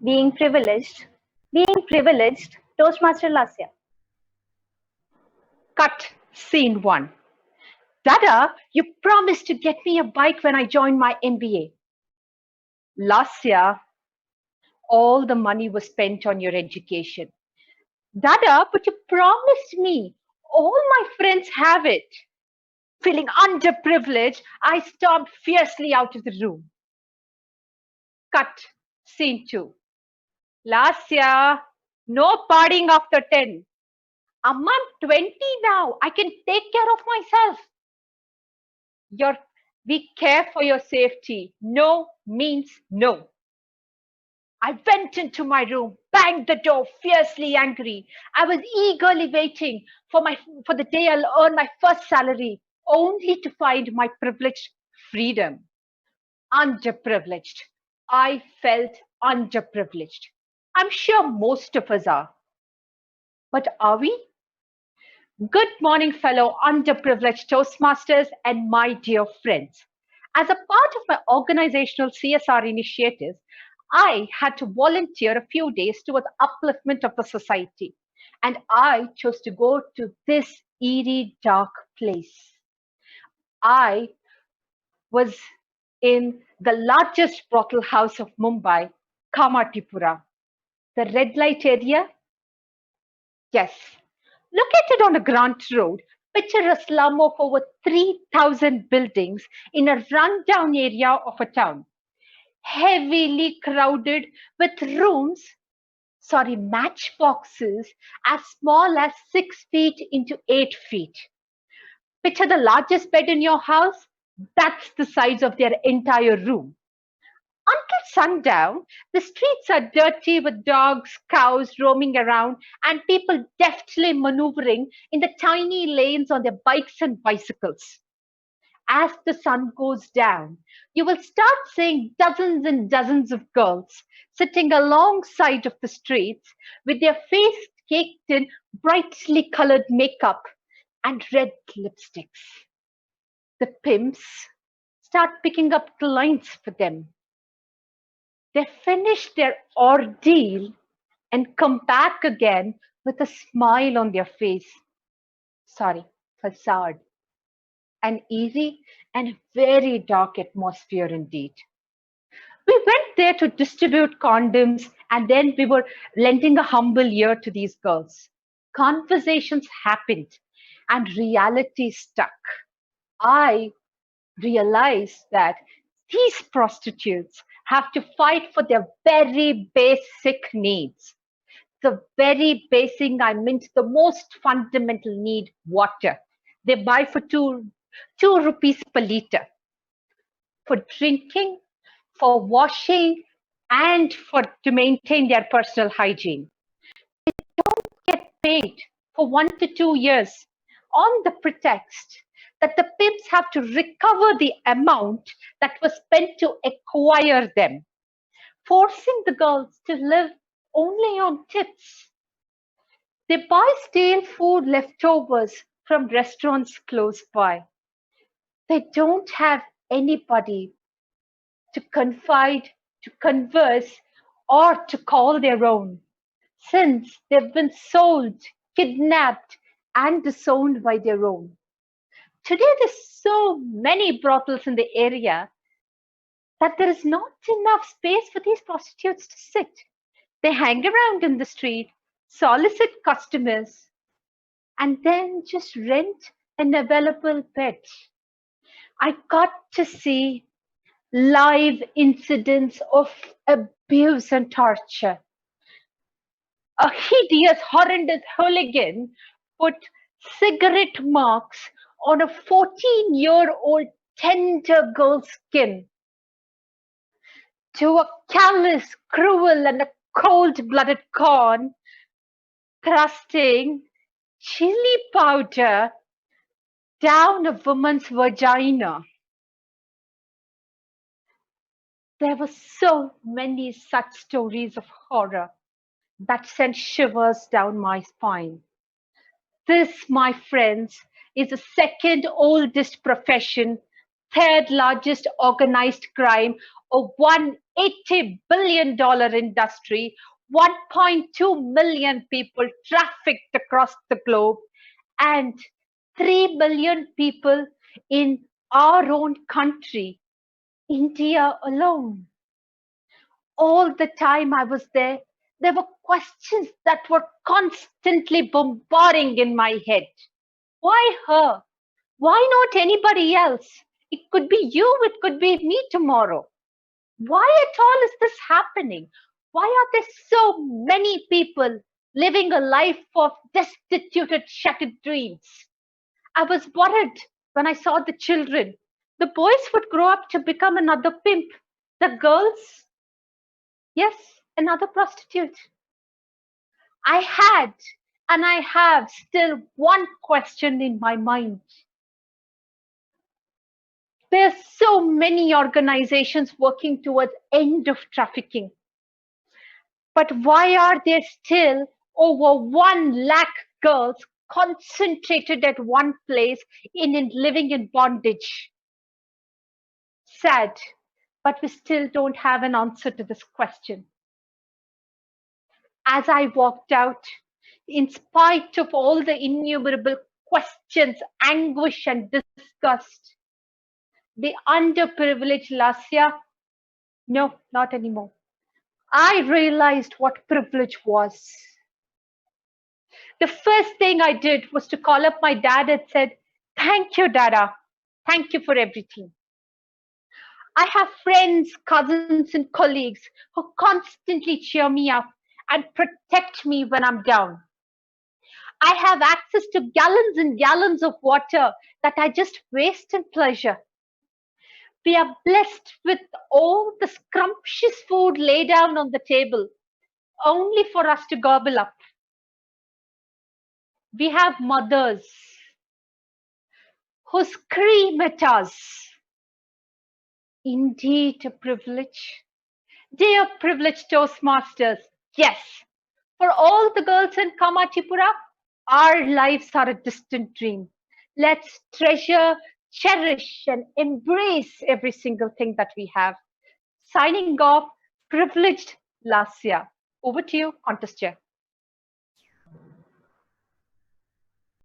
Being privileged, being privileged, Toastmaster Lasya. Cut scene 1. Dada, you promised to get me a bike when I joined my MBA. Last year, all the money was spent on your education. Dada, but you promised me. All my friends have it. Feeling underprivileged, I stormed fiercely out of the room. Cut scene 2. Last year, no partying after 10. I'm 20 now. I can take care of myself. We care for your safety. No means no. I went into my room, banged the door, fiercely angry. I was eagerly waiting for the day I'll earn my first salary, only to find my privileged freedom. Underprivileged. I felt underprivileged. I'm sure most of us are. But are we? Good morning, fellow underprivileged Toastmasters and my dear friends. As a part of my organizational CSR initiatives, I had to volunteer a few days towards upliftment of the society. And I chose to go to this eerie, dark place. I was in the largest brothel house of Mumbai, Kamatipura. The red light area? Yes. Located on a Grant Road, picture a slum of over 3,000 buildings in a rundown area of a town. Heavily crowded with matchboxes as small as 6 feet into 8 feet. Picture the largest bed in your house, that's the size of their entire room. Until sundown, the streets are dirty with dogs, cows roaming around, and people deftly maneuvering in the tiny lanes on their bikes and bicycles. As the sun goes down, you will start seeing dozens and dozens of girls sitting alongside of the streets with their face caked in brightly colored makeup and red lipsticks. The pimps start picking up the lines for them. They finish their ordeal and come back again with a smile on their face. Sorry, facade. An easy and very dark atmosphere indeed. We went there to distribute condoms and then we were lending a humble ear to these girls. Conversations happened and reality stuck. I realized that these prostitutes have to fight for their very basic needs. The very basic, I mean, the most fundamental need, water. They buy for two rupees per liter for drinking, for washing, and to maintain their personal hygiene. They don't get paid for 1 to 2 years on the pretext that the pimps have to recover the amount that was spent to acquire them, forcing the girls to live only on tips. They buy stale food leftovers from restaurants close by. They don't have anybody to confide, to converse, or to call their own, since they've been sold, kidnapped, and disowned by their own. Today, there's so many brothels in the area that there is not enough space for these prostitutes to sit. They hang around in the street, solicit customers, and then just rent an available bed. I got to see live incidents of abuse and torture. A hideous, horrendous hooligan put cigarette marks on a 14-year-old tender girl's skin. To a callous, cruel, and a cold-blooded con thrusting chili powder down a woman's vagina. There were so many such stories of horror that sent shivers down my spine. This, my friends, is the second oldest profession third largest organized crime, a $180 billion industry, 1.2 million people trafficked across the globe, and 3 billion people in our own country, India alone. All the time I was there were questions that were constantly bombarding in my head. Why her? Why not anybody else? It could be you, it could be me tomorrow. Why at all is this happening? Why are there so many people living a life of destituted, shattered dreams? I was worried when I saw the children. The boys would grow up to become another pimp. The girls, yes, another prostitute. I had and I have still one question in my mind. There's so many organizations working towards end of trafficking. But why are there still over 1 lakh girls concentrated at one place living in bondage? Sad, but we still don't have an answer to this question. As I walked out, in spite of all the innumerable questions, anguish, and disgust, the underprivileged Lasya, no, not anymore. I realized what privilege was. The first thing I did was to call up my dad and said, "Thank you, Dada. Thank you for everything." I have friends, cousins, and colleagues who constantly cheer me up and protect me when I'm down. I have access to gallons and gallons of water that I just waste in pleasure. We are blessed with all the scrumptious food laid down on the table, only for us to gobble up. We have mothers who scream at us. Indeed, a privilege. Dear privileged Toastmasters, yes, for all the girls in Kamatipura, our lives are a distant dream. Let's treasure, cherish, and embrace every single thing that we have. Signing off, privileged Lasya. Over to you, contest chair.